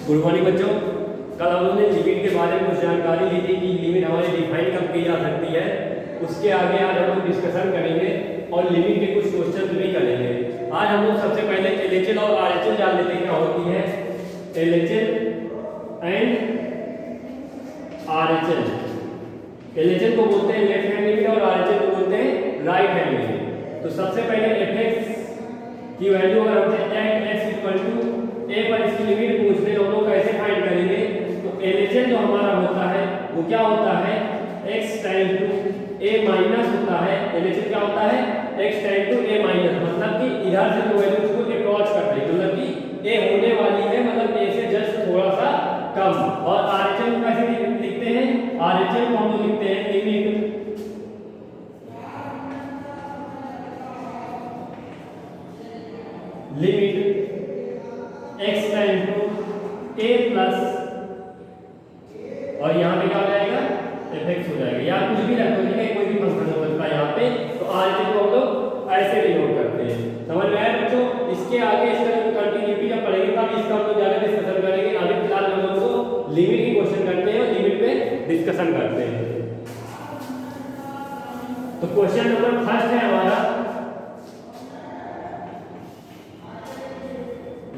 Good morning बच्चों। कल हम लोगों ने लिमिट के बारे में कुछ जानकारी ली थी कि लिमिट हमारी डिफाइन कब की जा सकती है। उसके आगे आज हम लोग डिस्कशन करेंगे और लिमिट के कुछ क्वेश्चन भी करेंगे। आज हम लोग सबसे पहले एलएचएल और आरएचएल जान लेते हैं क्या होती है। LHL and RHL. एलएचएल को बोलते हैं लेफ्ट हैंड लिमिट और आरएचएल को बोलते हैं राइट हैंड लिमिट। तो सबसे पहले एफ की वैल्यू अगर हमसे tan x equal to a पर इसकी लिमिट पूछते हैं, हम लोग कैसे फाइंड करेंगे। तो एलएचएल जो हमारा होता है वो क्या होता है, x time to a minus होता है। एलएचएल क्या होता है, x time to a minus, मतलब कि इधर से जो वैल्यू उसको अप्रोच कर रही है, मतलब कि a होने वाली है, मतलब a से जस्ट थोड़ा सा कम। और आरएचएल को कैसे लिखते हैं, आरएचएल को हम लोग लिखते हैं limit x time to a plus, और यहाँ पे क्या हो जाएगा, fx हो जाएगा, या कुछ भी रखो, ठीक है, कोई भी फंक्शन हो सकता है यहाँ पे। तो आरएचएल को हम लोग ऐसे डिनोट करते हैं। समझ में आया बच्चों। इसके आगे इसका जो कंटिन्यूटी जब पढ़ेंगे तब इसका हम लोग ज्यादा डिस्कशन करेंगे। अभी फिलहाल हम लोग को लिमिट की क्वेश्चन करते हैं और लिमिट पे डिस्कशन करते हैं। तो क्वेश्चन नंबर फर्स्ट है हमारा,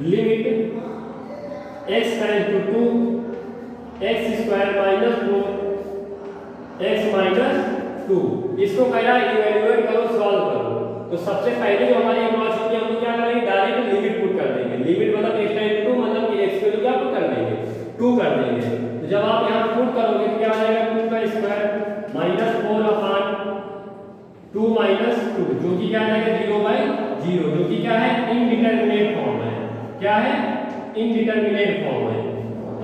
limit x time to 2 x square minus 4 x minus 2। इसको कह रहा है इवैल्यूएट करो, सॉल्व करो। तो सबसे पहले जो हमारी अप्रोच होगी, हम लोग क्या करेंगे, डायरेक्ट लिमिट पुट कर देंगे। लिमिट मतलब x टाइम टू 2, मतलब कि x की वैल्यू क्या पुट कर देंगे, 2 कर देंगे। तो जब आप यहाँ पुट करोगे तो क्या हो जाएगा, 2 का स्क्वायर माइनस 4 अपॉन 2 माइनस 2, जो कि क्या आ जाएगा 0/0, जो कि क्या है, इनडिटरमिनेट फॉर्म है। क्या है, इनडिटरमिनेट फॉर्म है।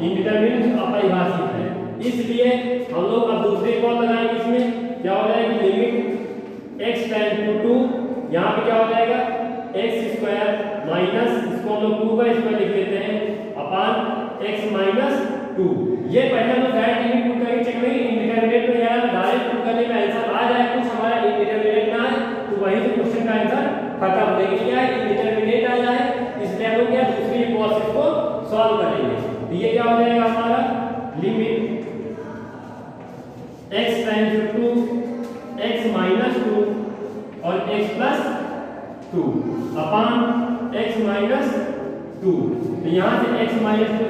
इनडिटरमिनेट अपरिभाषित है, इसलिए हम लोग अब दूसरे कॉल लगाएंगे। इसमें क्या हो जाएगा, लिमिट x टाइम टू 2, यहाँ पे क्या हो जाएगा x स्क्वायर माइनस, इसको हम लोग 2 का स्क्वायर लिख लेते हैं, अपॉन x माइनस 2। ये पहले हम लोग डायरेक्ट लिमिट पुट करके चेक करेंगे। इनडिटरमिनेट में यार डायरेक्ट पुट करने में आंसर आ जाए, कुछ हमारा इनडिटरमिनेट ना है तो वही से क्वेश्चन का आंसर खत्म। लेकिन क्या है, इनडिटरमिनेट आ जाए, इसलिए हम लोग क्या दूसरी प्रोसेस को सॉल्व करेंगे। तो ये क्या हो जाएगा हमारा, limit x time to 2 x minus 2 और x plus 2 upon x minus 2। तो यहाँ से x माइनस 2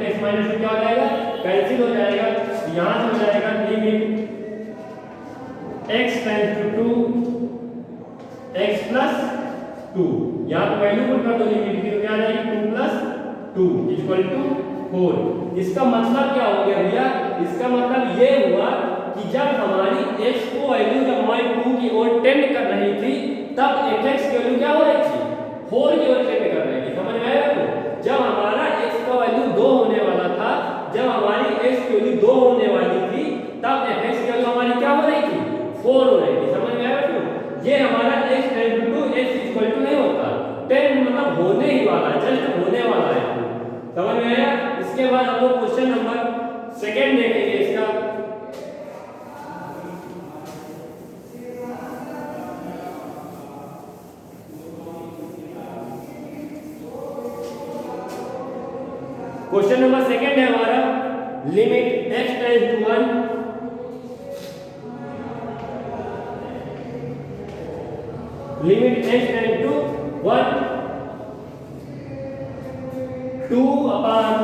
क्या हो जाएगा, कैंसिल हो जाएगा। तो यहाँ से हो जाएगा limit x time to 2 x plus 2। यहाँ पे वैल्यू पुट कर दो लिमिट की, तो क्या आ जाएगी 2 प्लस 2 इक्वल टू 4। इसका मतलब क्या हो गया भैया, इसका मतलब ये हुआ कि जब हमारी x को वैल्यू जब हमारी 2 की ओर टेंड कर रही थी, तब fx की वैल्यू क्या हो रही थी, 4 की ओर टेंड कर रही थी। समझ में आया आपको। जब हमारा x का वैल्यू 2 होने वाला था, जब हमारी x की वैल्यू 2 होने वाली थी, तब fx की वैल्यू हमारी क्या हो रही थी, 4 हो रही थी। समझ में आया आपको। ये हमारा x time to x equal to नहीं होता, 10 मतलब होने ही वाला है, जस्ट होने वाला है। समझ में आया। इसके बाद हम लोग क्वेश्चन नंबर सेकंड देखेंगे। इसका क्वेश्चन नंबर सेकंड है हमारा, limit x time to 1 limit x time to 1 2 upon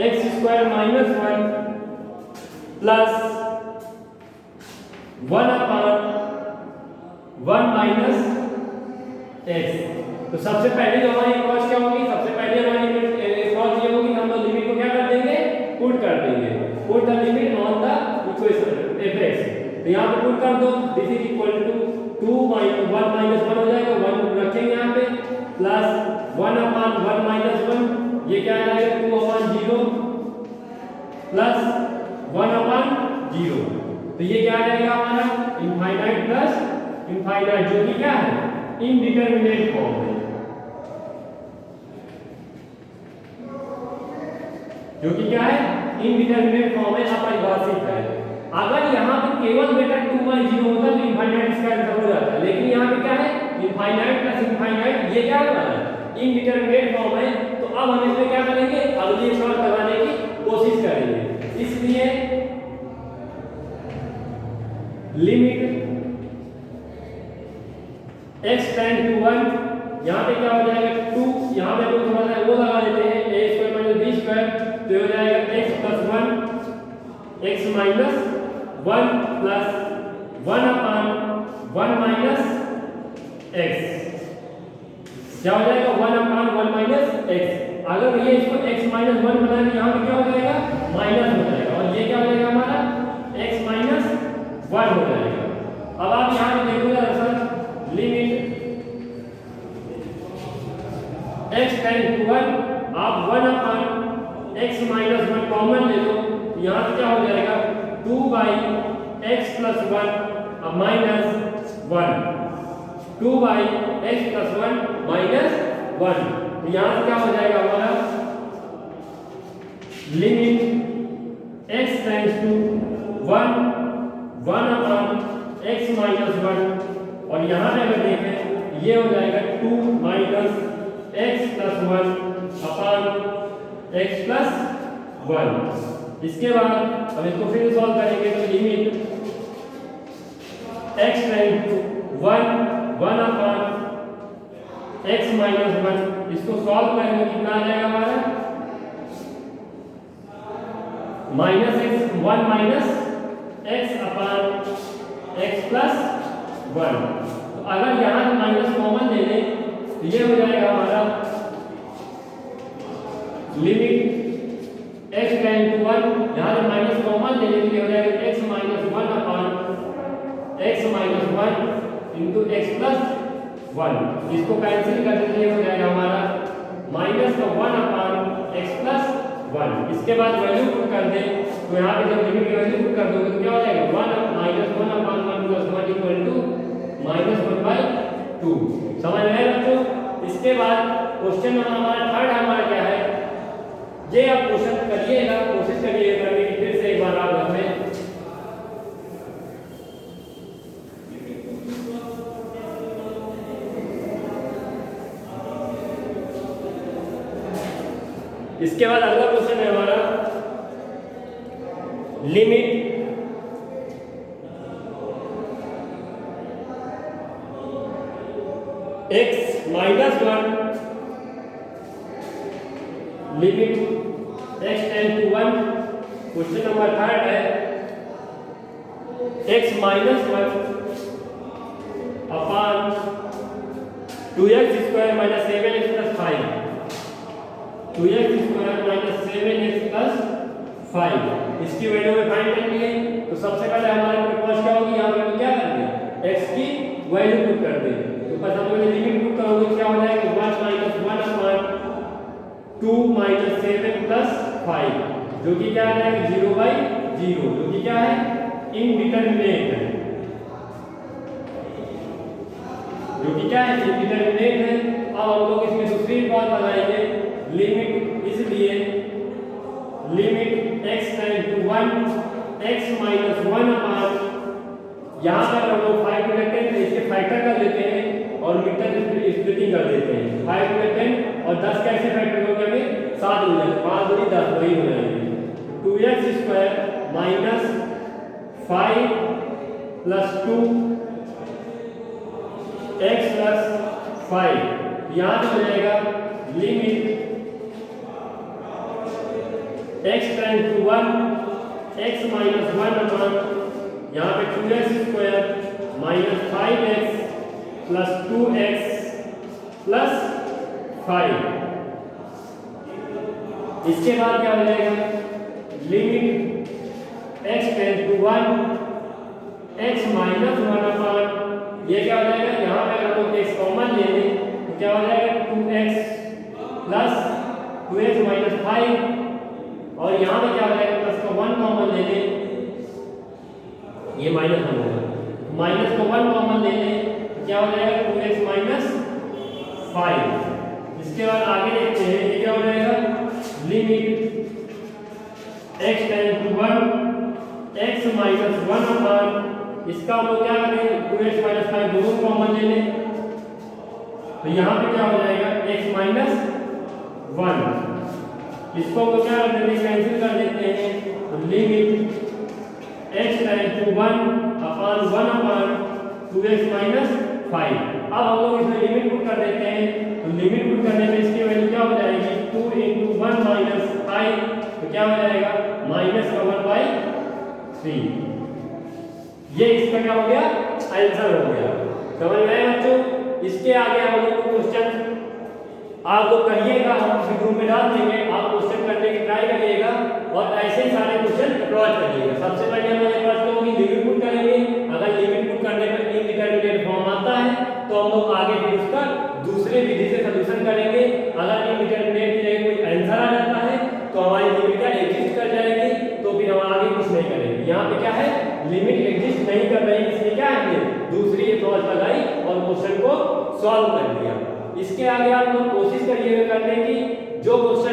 x square minus 1 plus 1 upon 1 minus x। तो सबसे पहले जो हमारी अप्रोच क्या होगी, सबसे पहले हमारी अप्रोच ये होगी, हम लोग लिमिट को क्या कर देंगे, पुट कर देंगे। Put the limit on the equation fx। तो यहाँ पे पुट कर दो, this is equal to 2 1 minus 1 हो जाएगा, 1 रखेंगे यहाँ पे, प्लस 1 अपॉन 1 माइनस 1, ये क्या आ जाएगा 2 अपॉन 0 प्लस 1 अपॉन 0। तो ये क्या आ जाएगा हमारा, इनफाइनाइट प्लस इनफाइनाइट, जो कि क्या है, इनडिटरमिनेट फॉर्म है, जो कि क्या है, इनडिटरमिनेट फॉर्म है, अपरिभाषित है। अगर यहाँ पे केवल बेटा 2/0 होता तो इनफाइनाइट इसका आंसर हो जाता, लेकिन यहाँ पे क्या है, इनफाइनाइट प्लस इनफाइनाइट, ये क्या है, इनडिटरमिनेट फॉर्म है। तो अब हम इसमें क्या करेंगे, अगली सॉल्व करवाने की कोशिश करेंगे। इसलिए लिमिट x टेंड टू 1, यहाँ पे क्या हो जाएगा 2, यहाँ पे कुछ थोड़ा सा वो लगा देते हैं a square minus b square, तो हो जाएगा x plus 1 x minus 1 plus 1 upon 1 minus x, क्या हो जाएगा 1 अपान 1 माइनस x। अगर ये इसको x माइनस 1 बनाए तो यहाँ पे क्या हो जाएगा माइनस हो जाएगा, और ये क्या हो जाएगा हमारा x माइनस 1 हो जाएगा। अब आप यहाँ पे देखो दरअसल लिमिट x टेंड टू 1, आप 1 अपान x माइनस 1 कॉमन ले लो, यहाँ से क्या हो जाएगा 2 by x plus 1 minus 1, 2 by x plus 1 minus 1, तो यहाँ से क्या हो जाएगा हमारा limit x tends to 1 1 upon x minus 1, और यहाँ पे अगर देखें ये हो जाएगा 2 minus x plus 1 upon x plus 1। इसके बाद हम इसको फिर सॉल्व करेंगे, तो limit x tend to 1 1 upon x minus 1, इसको सॉल्व करेंगे कितना आ जाएगा हमारा minus x 1 minus x upon x plus 1। तो अगर यहाँ से माइनस कॉमन ले लें तो ये हो जाएगा हमारा लिमिट x टेंड टू 1, यहाँ से माइनस कॉमन ले लें तो ये हो जाएगा x minus 1 upon x minus 1 into x plus 1। इसको कैंसिल कर देते हो जाएगा हमारा माइनस का 1 अपान x प्लस 1। इसके बाद वैल्यू पुट कर दें तो यहाँ पे जब लिमिट की वैल्यू पुट कर दोगे तो क्या हो जाएगा 1 minus 1 upon 1 plus 1 equal to minus 1/2। समझ में आया बच्चों? इसके बाद क्वेश्चन नंबर हमारा थर्ड हमारा क्या है, ये आप क्वेश्चन करिएगा, कोशिश करिएगा करने की, फिर से एक बार आप घर में इसके बाद अगला क्वेश्चन है हमारा limit x minus 1, limit x tend to 1, question number third है x minus 1 upon 2x square minus 7x plus 5, 2x square minus 7x plus 5, इसकी वैल्यू में फाइंड करनी है। तो सबसे पहले हमारे पास क्या होगी, यहाँ पे क्या करनी x की वैल्यू पुट कर दें, तो बस हम लोग लिमिट पुट करोगे क्या हो जाएगा 1 माइनस 1 अपान 2 माइनस 7 प्लस 5, जो कि क्या आ जाएगा 0/0, जो कि क्या है इनडिटरमिनेट है, जो कि क्या है इनडिटरमिनेट है। अब हम लोग इसमें दूसरी बात बनाएंगे लिमिट, इसलिए limit x tend to 1 x minus 1 upon, यहाँ पर हम लोग 5 को लेते हैं तो इसके फैक्टर कर लेते हैं और मीटर स्प्लिटिंग कर देते हैं, 5 में 10 और 10 कैसे फैक्टर होगा हमें 7 हो जाएगा, 5 दूनी 10 वही हो जाएगी। 2x square minus 5 plus 2 x plus 5, यहाँ पे हो जाएगा limit x tend to 1 x minus 1 upon, यहाँ पे 2x square minus 5x plus 2x plus 5। इसके बाद क्या हो जाएगा limit x tend to 1 x minus 1 upon, ये क्या हो जाएगा यहाँ पे अगर हम x कॉमन ले लें तो क्या हो जाएगा 2x प्लस 2x माइनस 5, और यहाँ पे क्या हो जाएगा प्लस का 1 कॉमन ले लें, ये माइनस 1 होगा, माइनस का 1 कॉमन ले लें तो क्या हो जाएगा 2x माइनस 5। इसके बाद आगे देखते हैं ये क्या हो जाएगा limit x tend to 1 x minus 1 upon, इसका हम लोग क्या करें 2x माइनस 5 दोनों कॉमन ले लें, तो यहाँ पे क्या हो जाएगा x माइनस 1। इसको हम क्या कर देते हैं, कैंसिल कर देते हैं। तो limit x tend to 1 upon 1 upon 2x minus 5। अब हम लोग इसमें लिमिट पुट कर देते हैं। तो लिमिट पुट करने पे इसकी वैल्यू क्या हो जाएगी, 2 × 1 माइनस 5, तो क्या हो जाएगा -1/3। ये इसका क्या हो गया, आंसर हो गया। समझ में आया बच्चों? इसके आगे हम लोग क्वेश्चन आप लोग करिएगा, हम ग्रुप में डाल देंगे, आप क्वेश्चन करने की ट्राई करिएगा और ऐसे ही सारे क्वेश्चन अप्रोच करिएगा। सबसे पहले हम लोग अप्रोच होगी लिमिट पुट करेंगे। अगर लिमिट पुट करने पर इनडिटरमिनेट फॉर्म आता है तो हम लोग आगे फिर उसका दूसरे विधि से सॉल्यूशन करेंगे। अगर इनडिटरमिनेट की जगह कोई आंसर आ जाता है तो हमारी लिमिट क्या एग्जिस्ट कर जाएगी, तो फिर हम आगे कुछ नहीं करेंगे। यहाँ पे क्या है, लिमिट एग्जिस्ट नहीं कर रही, इसलिए क्या है, दूसरी अप्रोच लगाई और क्वेश्चन को सॉल्व कर दिया। इसके आगे आप लोग कोशिश करिएगा करने की, जो क्वेश्चन